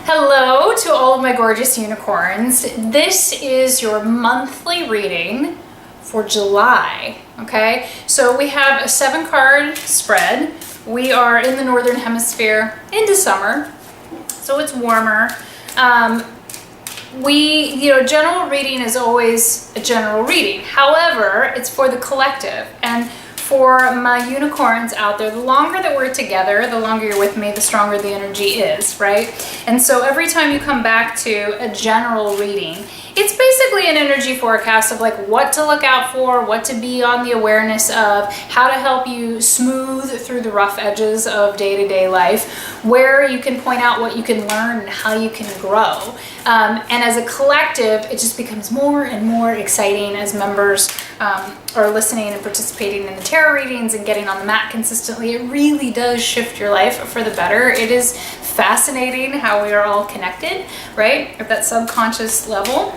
Hello to all of my gorgeous unicorns. This is your monthly reading for July, okay? So we have a 7-card spread. We are in the Northern Hemisphere into summer, so it's warmer. General reading is always a general reading. However, it's for the collective. And for my unicorns out there, the longer that we're together, the longer you're with me, the stronger the energy is, right? And so every time you come back to a general reading, it's basically an energy forecast of like what to look out for, what to be on the awareness of, how to help you smooth through the rough edges of day-to-day life, where you can point out what you can learn and how you can grow. And as a collective, it just becomes more and more exciting as members are listening and participating in the tarot readings and getting on the mat consistently. It really does shift your life for the better. It is fascinating how we are all connected, right? At that subconscious level,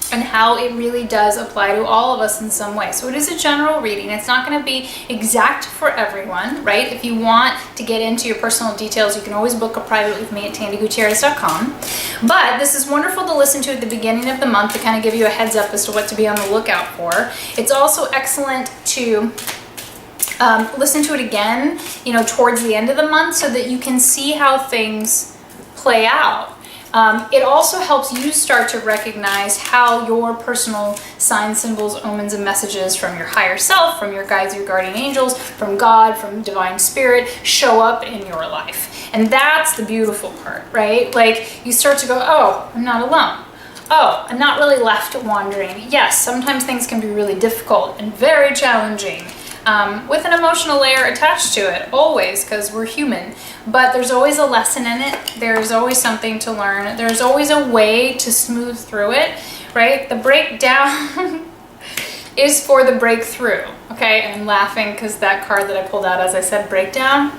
and how it really does apply to all of us in some way. So it is a general reading. It's not going to be exact for everyone, right? If you want to get into your personal details, you can always book a private with me at tandygutierrez.com. But this is wonderful to listen to at the beginning of the month to kind of give you a heads up as to what to be on the lookout for. It's also excellent to listen to it again, towards the end of the month so that you can see how things play out. It also helps you start to recognize how your personal signs, symbols, omens, and messages from your higher self, from your guides, your guardian angels, from God, from divine spirit, show up in your life. And that's the beautiful part, right? Like you start to go, oh, I'm not alone. Oh, I'm not really left wandering. Yes, sometimes things can be really difficult and very challenging. With an emotional layer attached to it, always, because we're human. But there's always a lesson in it. There's always something to learn. There's always a way to smooth through it, right? The breakdown is for the breakthrough, okay? And I'm laughing because that card that I pulled out, as I said, breakdown,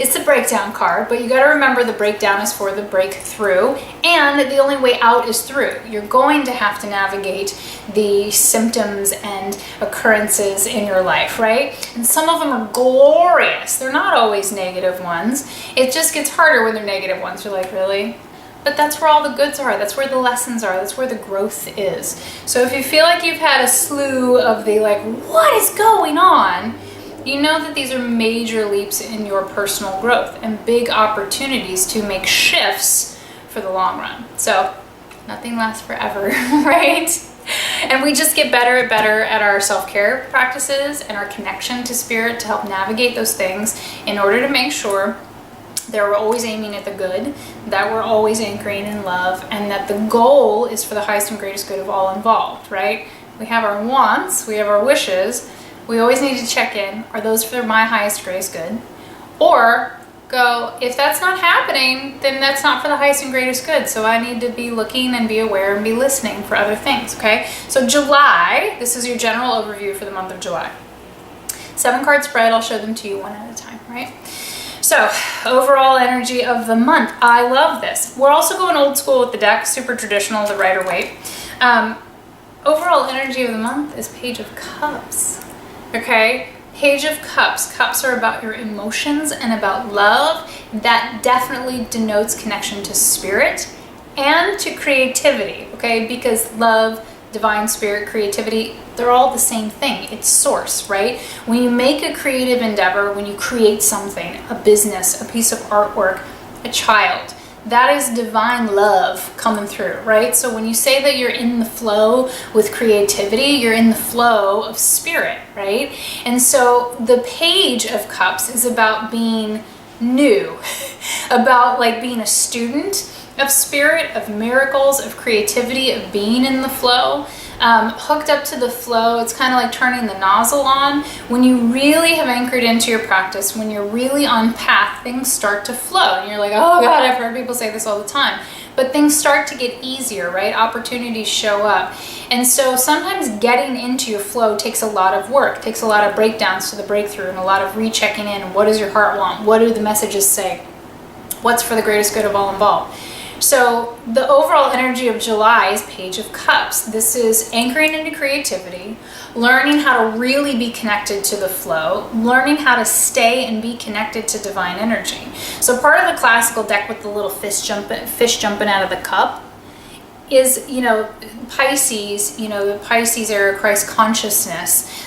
it's the breakdown card, but you got to remember the breakdown is for the breakthrough, and the only way out is through. You're going to have to navigate the symptoms and occurrences in your life, right? And some of them are glorious. They're not always negative ones. It just gets harder when they're negative ones. You're like, really? But that's where all the goods are. That's where the lessons are. That's where the growth is. So if you feel like you've had a slew of the like, what is going on? You know that these are major leaps in your personal growth and big opportunities to make shifts for the long run. So nothing lasts forever, right? And we just get better and better at our self-care practices and our connection to spirit to help navigate those things in order to make sure that we're always aiming at the good, that we're always anchoring in love, and that the goal is for the highest and greatest good of all involved, right? We have our wants, we have our wishes. We always need to check in. Are those for my highest greatest good? Or go, if that's not happening, then that's not for the highest and greatest good. So I need to be looking and be aware and be listening for other things, okay? So July, this is your general overview for the month of July. 7-card spread, I'll show them to you one at a time, right? So overall energy of the month. I love this. We're also going old school with the deck, super traditional, the Rider-Waite. Overall energy of the month is Page of Cups. Okay, Page of Cups. Cups are about your emotions and about love. That definitely denotes connection to spirit and to creativity, okay? Because love, divine spirit, creativity, they're all the same thing. It's source, right? When you make a creative endeavor, when you create something, a business, a piece of artwork, a child, that is divine love coming through, right? So when you say that you're in the flow with creativity, you're in the flow of spirit, right? And so the Page of Cups is about being new, about like being a student of spirit, of miracles, of creativity, of being in the flow. Hooked up to the flow, it's kind of like turning the nozzle on. When you really have anchored into your practice, when you're really on path, things start to flow. And you're like, oh God, I've heard people say this all the time. But things start to get easier, right? Opportunities show up. And so sometimes getting into your flow takes a lot of work, takes a lot of breakdowns to the breakthrough, and a lot of rechecking in. What does your heart want? What do the messages say? What's for the greatest good of all involved? So the overall energy of July is Page of Cups. This is anchoring into creativity, learning how to really be connected to the flow, learning how to stay and be connected to divine energy. So part of the classical deck with the little fish jumping out of the cup is, Pisces, the Pisces era, Christ consciousness,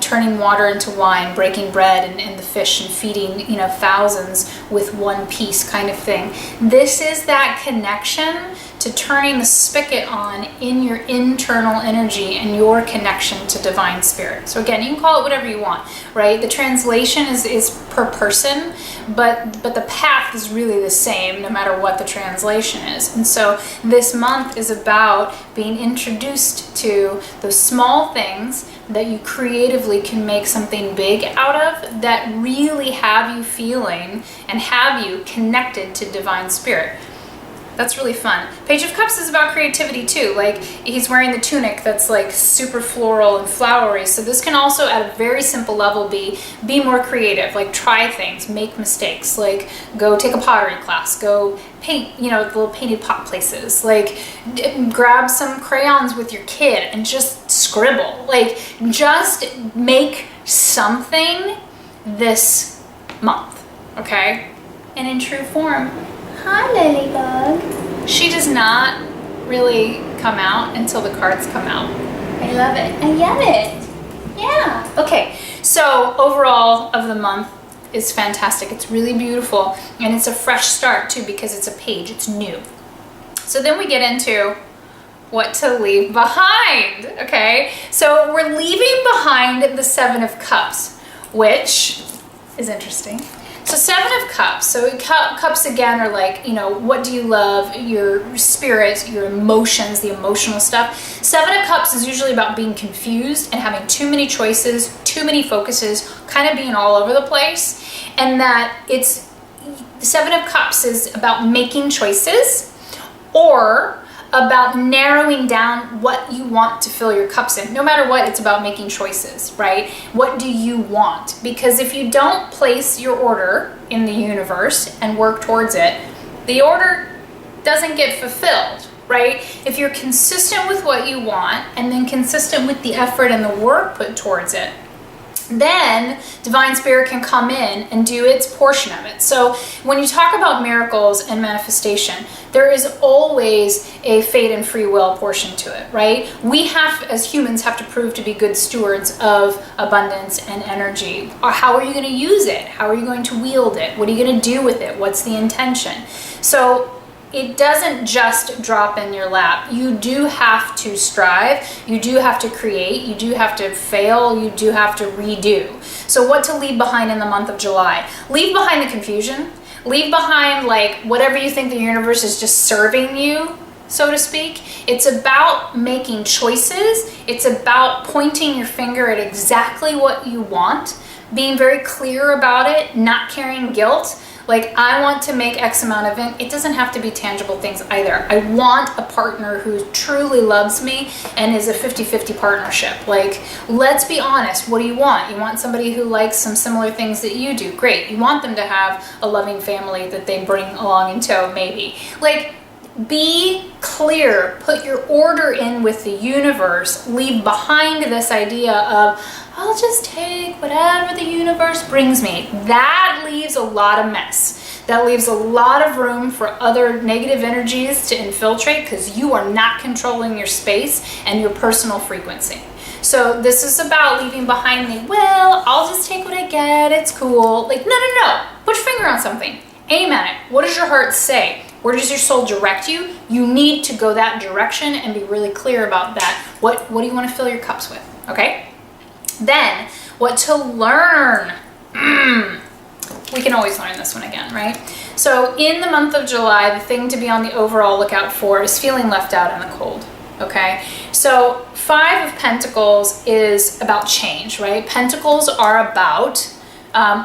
turning water into wine, breaking bread and the fish and feeding, thousands with one piece kind of thing. This is that connection to turning the spigot on in your internal energy and your connection to divine spirit. So again, you can call it whatever you want, right? The translation is per person, but the path is really the same no matter what the translation is. And so this month is about being introduced to those small things that you creatively can make something big out of, that really have you feeling and have you connected to divine spirit. That's really fun. Page of Cups is about creativity too. Like, he's wearing the tunic that's like super floral and flowery. So this can also at a very simple level be more creative, like try things, make mistakes, like go take a pottery class, go paint, little painted pot places, like grab some crayons with your kid and just scribble, like just make something this month, okay? And in true form, hi, Ladybug. She does not really come out until the cards come out. I love it. I love it. Yeah. Okay, so overall of the month is fantastic. It's really beautiful, and it's a fresh start too because it's a page. It's new. So then we get into what to leave behind, okay? So we're leaving behind the Seven of Cups, which is interesting. So Seven of Cups, so cups again are like, what do you love, your spirit, your emotions, the emotional stuff. Seven of Cups is usually about being confused and having too many choices, too many focuses, kind of being all over the place. And that Seven of Cups is about making choices or about narrowing down what you want to fill your cups in. No matter what, it's about making choices, right? What do you want? Because if you don't place your order in the universe and work towards it, the order doesn't get fulfilled, right? If you're consistent with what you want and then consistent with the effort and the work put towards it, then divine spirit can come in and do its portion of it. So when you talk about miracles and manifestation, there is always a fate and free will portion to it, right? We have, as humans, have to prove to be good stewards of abundance and energy. How are you going to use it? How are you going to wield it? What are you going to do with it? What's the intention? So it doesn't just drop in your lap. You do have to strive. You do have to create. You do have to fail. You do have to redo. So what to leave behind in the month of July? Leave behind the confusion. Leave behind like whatever you think the universe is just serving you, so to speak. It's about making choices. It's about pointing your finger at exactly what you want, being very clear about it, not carrying guilt. Like, I want to make X amount of it. It doesn't have to be tangible things either. I want a partner who truly loves me and is a 50-50 partnership. Like, let's be honest. What do you want? You want somebody who likes some similar things that you do. Great. You want them to have a loving family that they bring along in tow, maybe. Like, be clear. Put your order in with the universe. Leave behind this idea of, I'll just take whatever the universe brings me. That leaves a lot of mess. That leaves a lot of room for other negative energies to infiltrate because you are not controlling your space and your personal frequency. So this is about leaving behind the, well, I'll just take what I get. It's cool. Like, no. Put your finger on something. Aim at it. What does your heart say? Where does your soul direct you? You need to go that direction and be really clear about that. What do you want to fill your cups with? Okay? Then, what to learn. We can always learn this one again, right? So in the month of July, the thing to be on the overall lookout for is feeling left out in the cold, okay? So Five of Pentacles is about change, right? Pentacles are about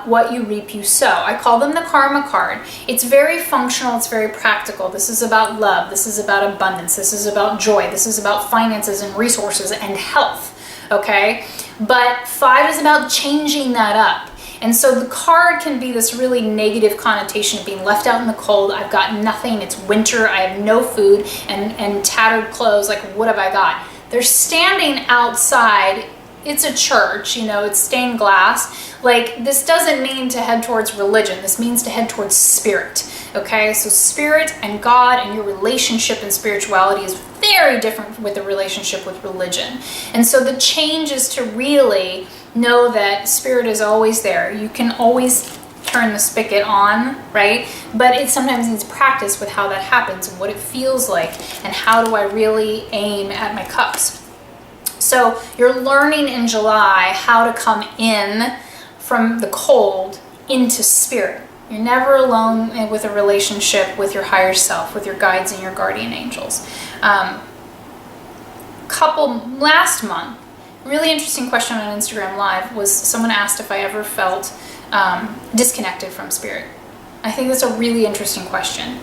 what you reap, you sow. I call them the karma card. It's very functional. It's very practical. This is about love. This is about abundance. This is about joy. This is about finances and resources and health, okay? But Five is about changing that up. And so the card can be this really negative connotation of being left out in the cold. I've got nothing. It's winter. I have no food and tattered clothes. Like, what have I got? They're standing outside. It's a church, you know, it's stained glass. Like, this doesn't mean to head towards religion. This means to head towards spirit. Okay, so spirit and God and your relationship and spirituality is very different with the relationship with religion. And so the change is to really know that spirit is always there. You can always turn the spigot on, right? But it sometimes needs practice with how that happens and what it feels like and how do I really aim at my cups. So you're learning in July how to come in from the cold into spirit. You're never alone with a relationship with your higher self, with your guides and your guardian angels. Last month, really interesting question on Instagram Live was someone asked if I ever felt disconnected from spirit. I think that's a really interesting question.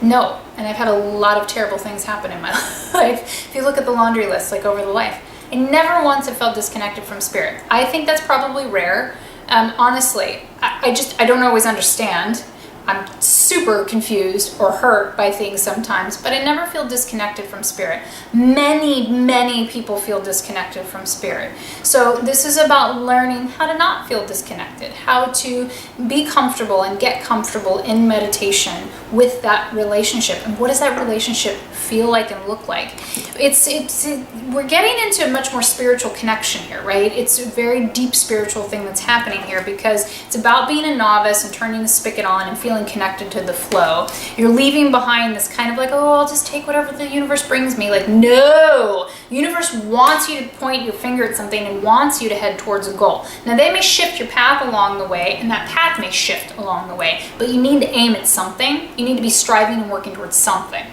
No, and I've had a lot of terrible things happen in my life. If you look at the laundry list, like over the life, I never once have felt disconnected from spirit. I think that's probably rare. Honestly, I don't always understand. I'm super confused or hurt by things sometimes, but I never feel disconnected from spirit. Many people feel disconnected from spirit. So this is about learning how to not feel disconnected, how to be comfortable and get comfortable in meditation with that relationship. And what does that relationship feel like and look like? We're getting into a much more spiritual connection here, right? It's a very deep spiritual thing that's happening here because it's about being a novice and turning the spigot on and feeling connected to the flow. You're leaving behind this kind of like, oh, I'll just take whatever the universe brings me. Like, no, the universe wants you to point your finger at something and wants you to head towards a goal. Now, they may shift your path along the way, and that path may shift along the way, but you need to aim at something. You need to be striving and working towards something.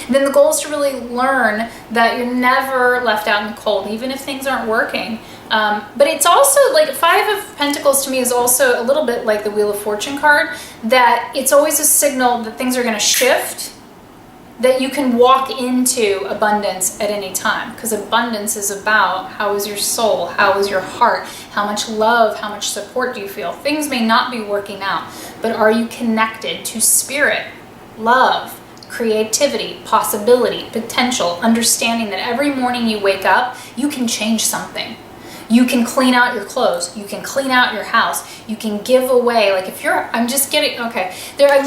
Then the goal is to really learn that you're never left out in the cold, even if things aren't working. But it's also like Five of Pentacles to me is also a little bit like the Wheel of Fortune card, that it's always a signal that things are going to shift, that you can walk into abundance at any time. Because abundance is about how is your soul, how is your heart, how much love, how much support do you feel. Things may not be working out, but are you connected to spirit, love, creativity, possibility, potential, understanding that every morning you wake up, you can change something. You can clean out your clothes. You can clean out your house. You can give away. Like I'm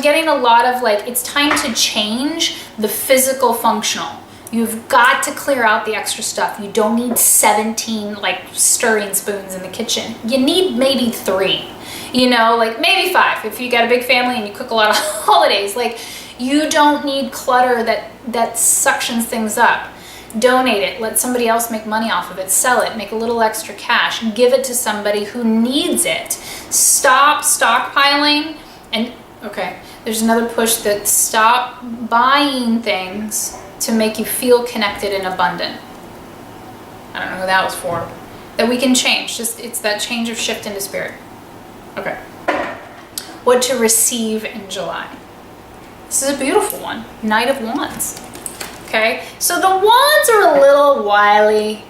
getting a lot of like, it's time to change the physical functional. You've got to clear out the extra stuff. You don't need 17 like stirring spoons in the kitchen. You need maybe 3, you know, like maybe 5 if you got a big family and you cook a lot of holidays. Like, you don't need clutter that suctions things up. Donate it. Let somebody else make money off of it. Sell it. Make a little extra cash. Give it to somebody who needs it. Stop stockpiling. And, okay, there's another push that stop buying things to make you feel connected and abundant. I don't know who that was for. That we can change. It's that change of shift into spirit. Okay. What to receive in July. This is a beautiful one. Knight of Wands. Okay, so the wands are a little wily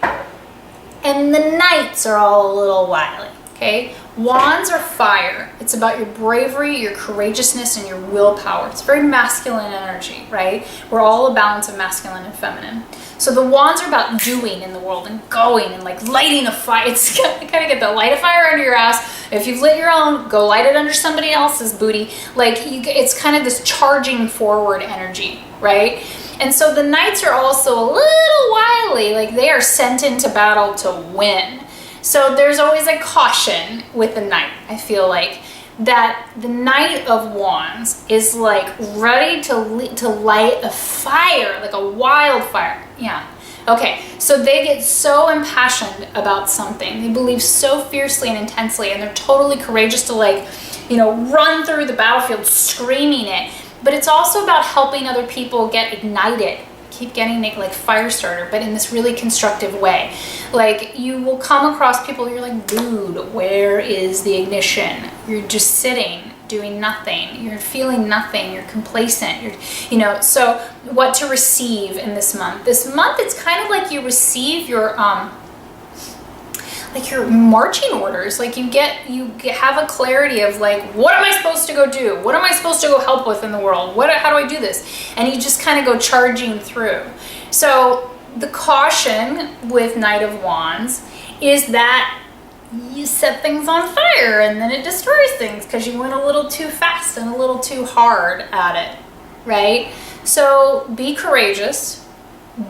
and the knights are all a little wily. Okay, wands are fire. It's about your bravery, your courageousness, and your willpower. It's very masculine energy, right? We're all a balance of masculine and feminine. So the wands are about doing in the world and going and like lighting a fire. It's kind of get the light a fire under your ass. If you've lit your own, go light it under somebody else's booty. Like it's kind of this charging forward energy, right? And so the knights are also a little wily. Like they are sent into battle to win. So there's always a caution with the knight, I feel like. That the Knight of Wands is like ready to light a fire, like a wildfire. Yeah. Okay, so they get so impassioned about something. They believe so fiercely and intensely, and they're totally courageous to like, you know, run through the battlefield screaming it. But it's also about helping other people get ignited. Keep getting like fire starter, but in this really constructive way. Like you will come across people, you're like, dude, where is the ignition? You're just sitting, doing nothing. You're feeling nothing. You're complacent. You know, so what to receive in this month? This month, it's kind of like you receive your, like your marching orders. Like you have a clarity of like, what am I supposed to go do? What am I supposed to go help with in the world? How do I do this? And you just kind of go charging through. So the caution with Knight of Wands is that you set things on fire and then it destroys things because you went a little too fast and a little too hard at it, right? So be courageous,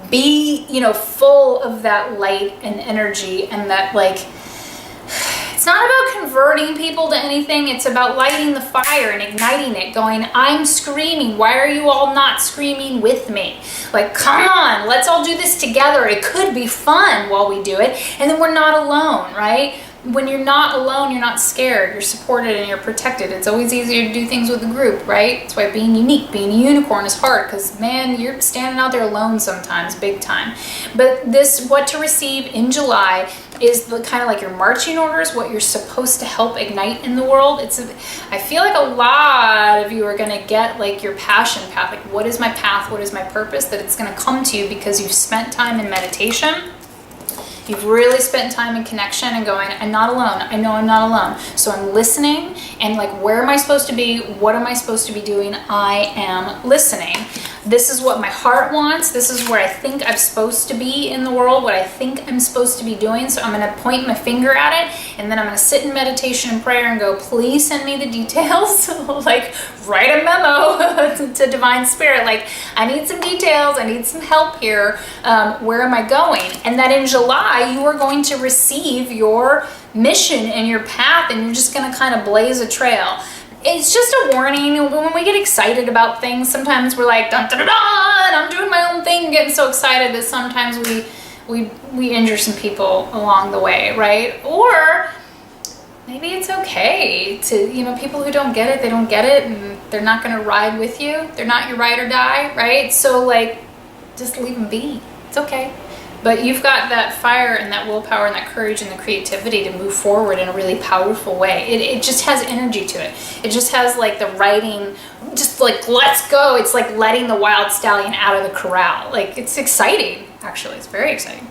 be, full of that light and energy, and that like, it's not about converting people to anything. It's about lighting the fire and igniting it, going, I'm screaming. Why are you all not screaming with me? Like, come on, let's all do this together. It could be fun while we do it. And then we're not alone, right? When you're not alone, you're not scared. You're supported and you're protected. It's always easier to do things with a group, right? That's why being unique, being a unicorn is hard, because man, you're standing out there alone sometimes, big time. But this, what to receive in July, is the kind of like your marching orders, what you're supposed to help ignite in the world. I feel like a lot of you are going to get like your passion path, like what is my path, what is my purpose, that it's going to come to you because you've spent time in meditation. You've really spent time in connection and going, I'm not alone. I know I'm not alone. So I'm listening, and like, where am I supposed to be? What am I supposed to be doing? I am listening. This is what my heart wants. This is where I think I'm supposed to be in the world, what I think I'm supposed to be doing. So I'm going to point my finger at it, and then I'm going to sit in meditation and prayer and go, please send me the details. Like, write a memo to Divine Spirit. Like, I need some details. I need some help here. Where am I going? And that in July, you are going to receive your mission and your path, and you're just going to kind of blaze a trail. It's just a warning. When we get excited about things, sometimes we're like, dun, dun, dun, dun, and I'm doing my own thing, getting so excited that sometimes we injure some people along the way, right? Or maybe it's okay to, people who don't get it, they don't get it, and they're not going to ride with you. They're not your ride or die, right? So like, just leave them be. It's okay. But you've got that fire and that willpower and that courage and the creativity to move forward in a really powerful way. It just has energy to it. It just has like the writing, just like, let's go. It's like letting the wild stallion out of the corral. Like, it's exciting, actually. It's very exciting.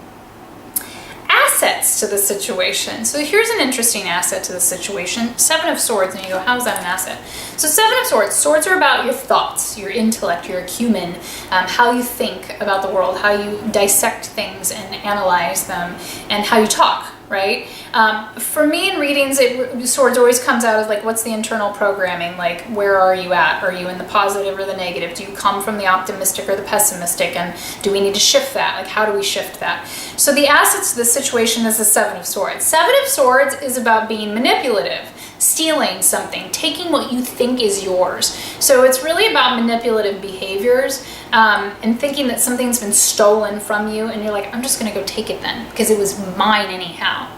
Assets to the situation. So here's an interesting asset to the situation. 7 of Swords, and you go, how is that an asset? So 7 of Swords. Swords are about your thoughts, your intellect, your acumen, how you think about the world, how you dissect things and analyze them, and how you talk, right? For me in readings, Swords always comes out as like, what's the internal programming? Like, where are you at? Are you in the positive or the negative? Do you come from the optimistic or the pessimistic? And do we need to shift that? Like, how do we shift that? So the assets to this situation is the 7 of Swords. 7 of Swords is about being manipulative, stealing something, taking what you think is yours. So it's really about manipulative behaviors, and thinking that something's been stolen from you, and you're like, I'm just gonna go take it then, because it was mine anyhow.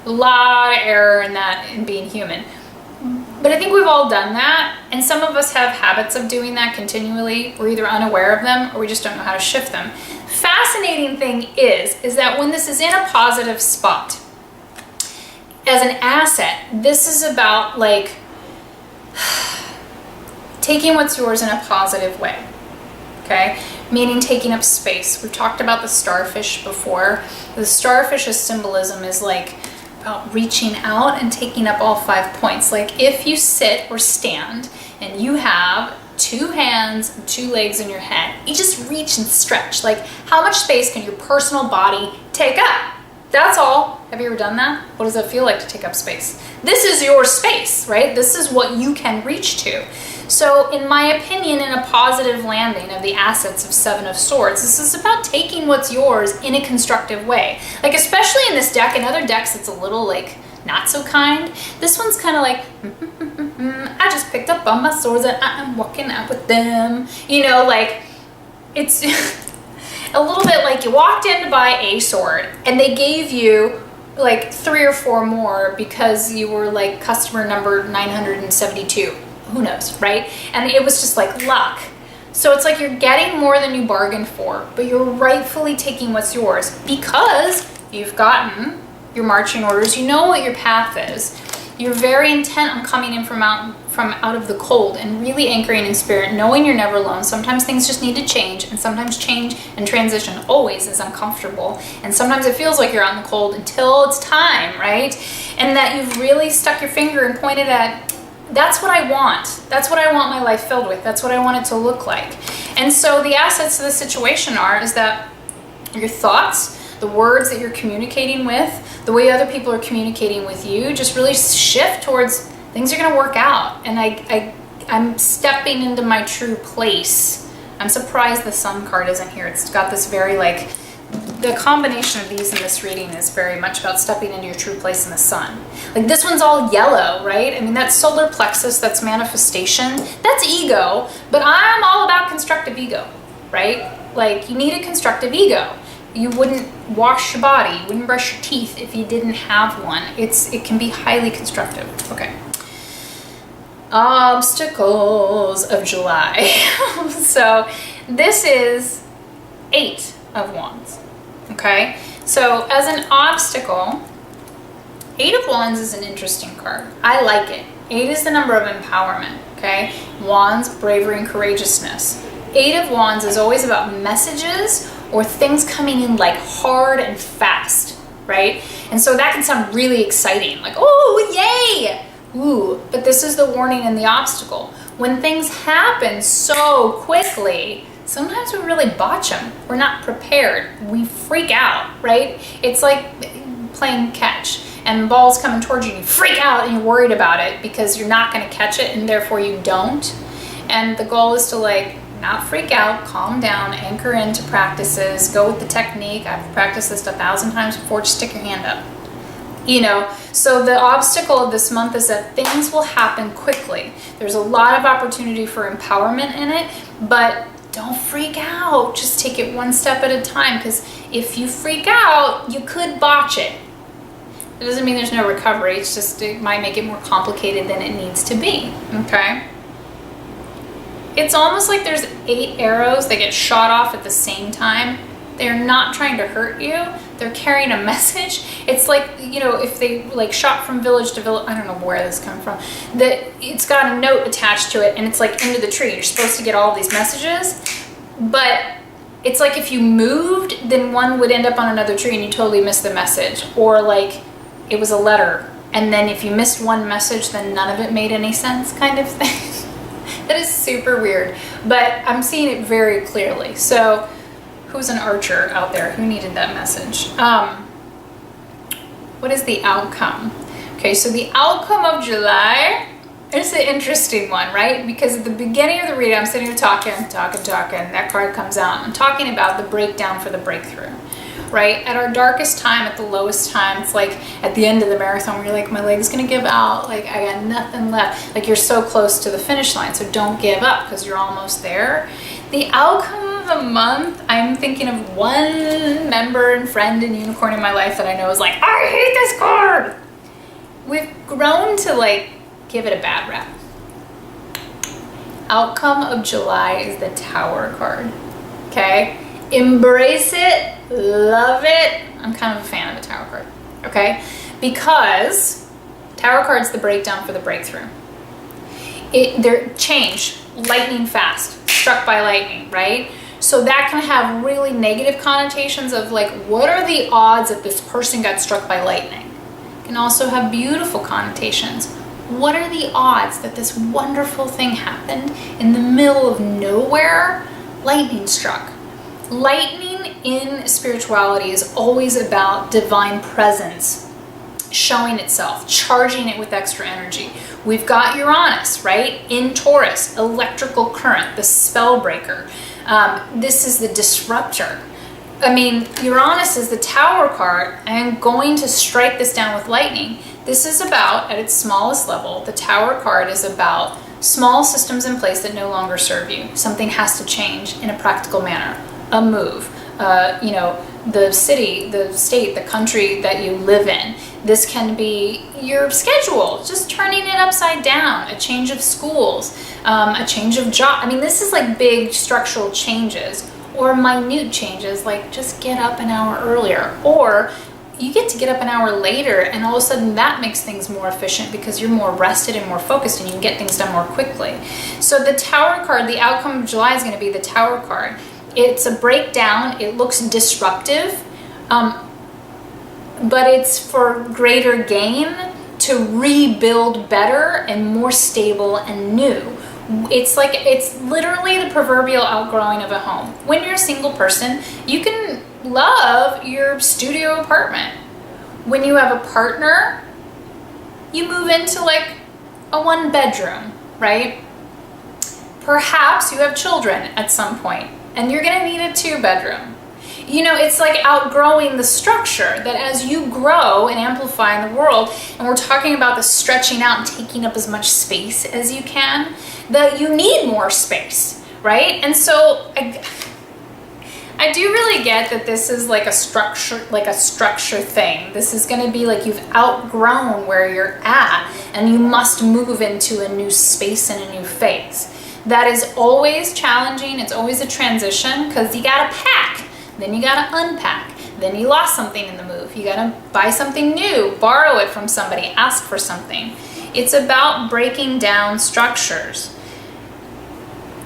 A lot of error in that, in being human. But I think we've all done that, and some of us have habits of doing that continually. We're either unaware of them, or we just don't know how to shift them. Fascinating thing is that when this is in a positive spot, as an asset, this is about like taking what's yours in a positive way, okay? Meaning taking up space. We've talked about the starfish before. The starfish's symbolism is like about reaching out and taking up all 5 points. Like, if you sit or stand and you have 2 hands and 2 legs in your head, you just reach and stretch. Like, how much space can your personal body take up? That's all. Have you ever done that? What does it feel like to take up space? This is your space, right? This is what you can reach to. So in my opinion, in a positive landing of the assets of 7 of Swords, this is about taking what's yours in a constructive way. Like, especially in this deck, in other decks it's a little like not so kind. This one's kind of like, I just picked up all my swords and I'm walking out with them. Like, it's a little bit like you walked in to buy a sword and they gave you like 3 or 4 more because you were like customer number 972. Who knows, right? And it was just like luck. So it's like you're getting more than you bargained for, but you're rightfully taking what's yours because you've gotten your marching orders. You know what your path is. You're very intent on coming in from from out of the cold and really anchoring in spirit, knowing you're never alone. Sometimes things just need to change, and sometimes change and transition always is uncomfortable. And sometimes it feels like you're out in the cold until it's time, right? And that you've really stuck your finger and pointed at, that's what I want. That's what I want my life filled with. That's what I want it to look like. And so the assets of the situation is that your thoughts, the words that you're communicating with, the way other people are communicating with you, just really shift towards things are going to work out. And I'm stepping into my true place. I'm surprised the Sun card isn't here. It's got this very like, the combination of these in this reading is very much about stepping into your true place in the sun. Like this one's all yellow, right? I mean, that's solar plexus, that's manifestation, that's ego, but I'm all about constructive ego, right? Like you need a constructive ego. You wouldn't wash your body, you wouldn't brush your teeth if you didn't have one. It can be highly constructive. Okay. Obstacles of July. So this is 8 of Wands. Okay, so as an obstacle, 8 of Wands is an interesting card. I like it. 8 is the number of empowerment. Okay, Wands, bravery and courageousness. 8 of Wands is always about messages or things coming in like hard and fast, right? And so that can sound really exciting, like, oh, yay! Ooh, but this is the warning and the obstacle. When things happen so quickly, sometimes we really botch them. We're not prepared. We freak out, right? It's like playing catch and balls coming towards you, and you freak out and you're worried about it because you're not going to catch it and therefore you don't. And the goal is to like not freak out, calm down, anchor into practices, go with the technique. I've practiced this 1,000 times before, just stick your hand up. You know, so the obstacle of this month is that things will happen quickly. There's a lot of opportunity for empowerment in it, but don't freak out. Just take it one step at a time, because if you freak out, you could botch it. It doesn't mean there's no recovery. It's just, it might make it more complicated than it needs to be, okay? It's almost like there's 8 arrows that get shot off at the same time. They're not trying to hurt you. They're carrying a message. It's like, you know, if they like shot from village to village, I don't know where this is coming from, that it's got a note attached to it and it's like into the tree. You're supposed to get all these messages, but it's like if you moved, then one would end up on another tree and you totally missed the message. Or like it was a letter, and then if you missed one message, then none of it made any sense, kind of thing. That is super weird, but I'm seeing it very clearly. So who's an archer out there? Who needed that message? What is the outcome? Okay, so the outcome of July is the interesting one, right? Because at the beginning of the reading, I'm sitting here talking, that card comes out. I'm talking about the breakdown for the breakthrough, right? At our darkest time, at the lowest time, it's like at the end of the marathon where you're like, my leg's gonna give out, like I got nothing left. Like you're so close to the finish line, so don't give up because you're almost there. The outcome of the month, I'm thinking of one member and friend and unicorn in my life that I know is like, I hate this card. We've grown to like give it a bad rap. Outcome of July is the Tower card, okay? Embrace it, love it. I'm kind of a fan of the Tower card, okay? Because Tower card's the breakdown for the breakthrough. They're change, lightning fast, struck by lightning, right? So that can have really negative connotations of like, what are the odds that this person got struck by lightning? It can also have beautiful connotations. What are the odds that this wonderful thing happened in the middle of nowhere? Lightning struck. Lightning in spirituality is always about divine presence showing itself, charging it with extra energy. We've got Uranus, right? In Taurus, electrical current, the spell breaker. This is the disruptor. I mean, Uranus is the Tower card. I am going to strike this down with lightning. This is about, at its smallest level, the Tower card is about small systems in place that no longer serve you. Something has to change in a practical manner. A move, you know, the city, the state, the country that you live in. This can be your schedule, just turning it upside down, a change of schools, a change of job. I mean, this is like big structural changes, or minute changes, like just get up an hour earlier, or you get to get up an hour later, and all of a sudden that makes things more efficient because you're more rested and more focused and you can get things done more quickly. So the Tower card, the outcome of July is going to be the Tower card. It's a breakdown. It looks disruptive, but it's for greater gain, to rebuild better and more stable and new. It's literally the proverbial outgrowing of a home. When you're a single person, you can love your studio apartment. When you have a partner, you move into like a 1-bedroom, right? Perhaps you have children at some point and you're gonna need a 2-bedroom. You know, it's like outgrowing the structure, that as you grow and amplify in the world, and we're talking about the stretching out and taking up as much space as you can, that you need more space, right? And so I do really get that this is like a structure thing. This is going to be like you've outgrown where you're at and you must move into a new space and a new phase. That is always challenging. It's always a transition because you got to pack. Then you gotta unpack. Then you lost something in the move. You gotta buy something new, borrow it from somebody, ask for something. It's about breaking down structures.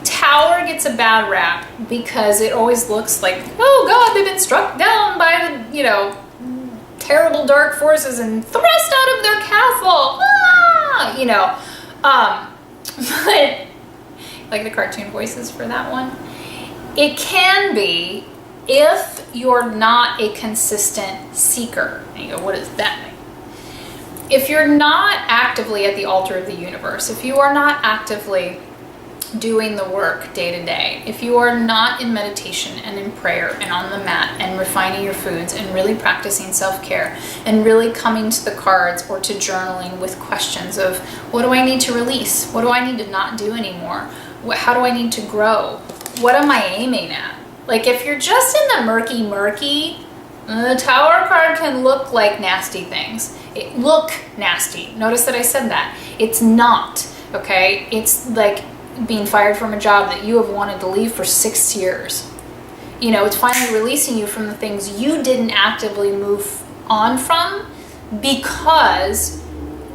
Tower gets a bad rap because it always looks like, oh God, they've been struck down by the, you know, terrible dark forces and thrust out of their castle. Ah! You know, but like the cartoon voices for that one. It can be, if you're not a consistent seeker. And you go, what does that mean? If you're not actively at the altar of the universe, if you are not actively doing the work day to day, if you are not in meditation and in prayer and on the mat and refining your foods and really practicing self-care and really coming to the cards or to journaling with questions of, what do I need to release? What do I need to not do anymore? How do I need to grow? What am I aiming at? Like if you're just in the murky, the Tower card can look like nasty things. It look nasty. Notice that I said that. It's not, okay? It's like being fired from a job that you have wanted to leave for 6 years. You know, it's finally releasing you from the things you didn't actively move on from because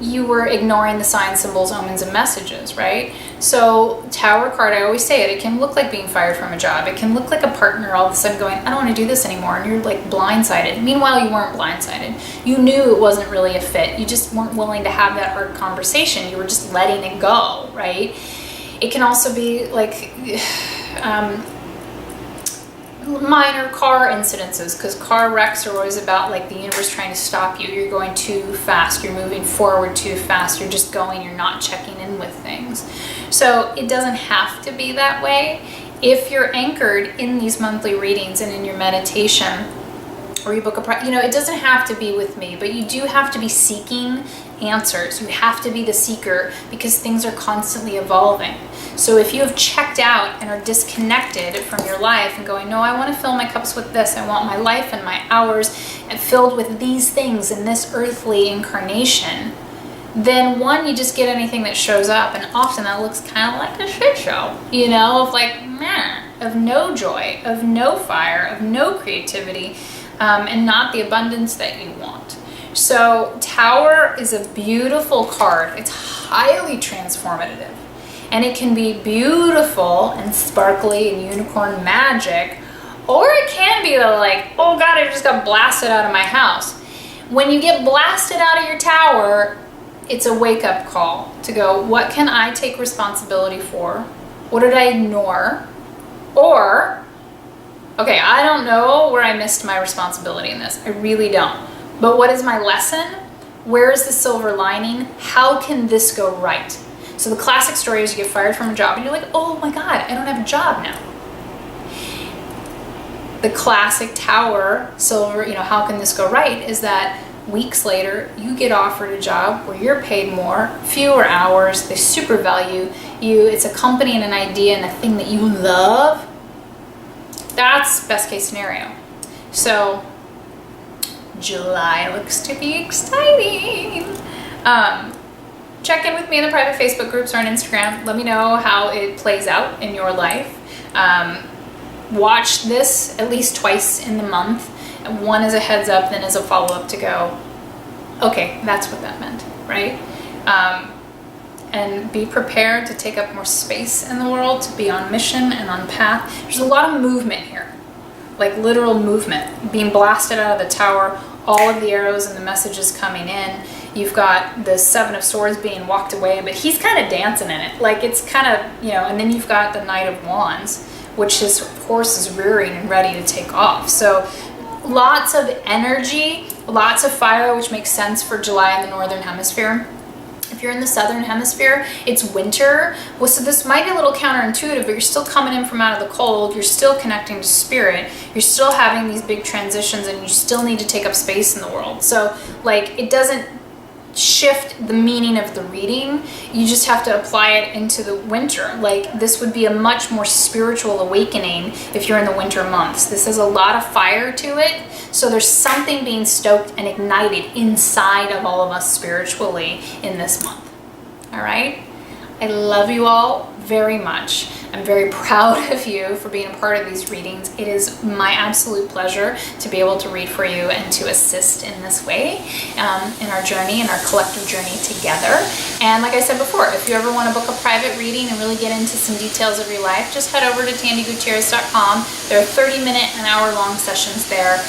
you were ignoring the signs, symbols, omens, and messages, right? So Tower card, I always say it, it can look like being fired from a job. It can look like a partner all of a sudden going, I don't want to do this anymore, and you're like blindsided. Meanwhile, you weren't blindsided. You knew it wasn't really a fit. You just weren't willing to have that hard conversation. You were just letting it go, right? It can also be like minor car incidences, because car wrecks are always about like the universe trying to stop you. You're going too fast, you're moving forward too fast, you're just going, you're not checking in with things. So it doesn't have to be that way. If you're anchored in these monthly readings and in your meditation, or you book a, you know, it doesn't have to be with me, but you do have to be seeking answers. You have to be the seeker because things are constantly evolving. So if you have checked out and are disconnected from your life and going, no, I want to fill my cups with this. I want my life and my hours filled with these things in this earthly incarnation. Then one, you just get anything that shows up, and often that looks kind of like a shit show, you know, of like, meh, of no joy, of no fire, of no creativity, and not the abundance that you want. So Tower is a beautiful card. It's highly transformative, and it can be beautiful and sparkly and unicorn magic, or it can be like, oh God, I just got blasted out of my house. When you get blasted out of your tower, it's a wake-up call to go, what can I take responsibility for? What did I ignore? Or, okay, I don't know where I missed my responsibility in this. I really don't. But what is my lesson? Where is the silver lining? How can this go right? So the classic story is you get fired from a job and you're like, oh my God, I don't have a job now. The classic Tower, silver, you know, how can this go right, is that weeks later, you get offered a job where you're paid more, fewer hours, they super value you, it's a company and an idea and a thing that you love. That's best case scenario. So July looks to be exciting. Check in with me in the private Facebook groups or on Instagram. Let me know how it plays out in your life. Watch this at least twice in the month. and one is a heads up, then is a follow-up to go, okay, that's what that meant, right? And be prepared to take up more space in the world, to be on mission and on path. There's a lot of movement here, like literal movement, being blasted out of the tower, all of the arrows and the messages coming in. You've got the Seven of Swords being walked away, but he's kind of dancing in it. Like it's kind of, you know, and then you've got the Knight of Wands, which his horse is rearing and ready to take off. So lots of energy, lots of fire, which makes sense for July in the Northern Hemisphere. If you're in the Southern Hemisphere, it's winter. Well, so this might be a little counterintuitive, but you're still coming in from out of the cold. You're still connecting to spirit. You're still having these big transitions, and you still need to take up space in the world. So, like, it doesn't shift the meaning of the reading. You just have to apply it into the winter. Like, this would be a much more spiritual awakening if you're in the winter months. This has a lot of fire to it. So there's something being stoked and ignited inside of all of us spiritually in this month. All right? I love you all very much. I'm very proud of you for being a part of these readings. It is my absolute pleasure to be able to read for you and to assist in this way in our journey, in our collective journey together. And like I said before, if you ever want to book a private reading and really get into some details of your life, just head over to tandygutierrez.com. There are 30-minute and hour-long sessions there,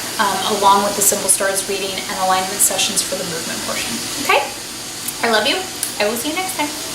along with the Simple Stars reading and alignment sessions for the movement portion. Okay? I love you. I will see you next time.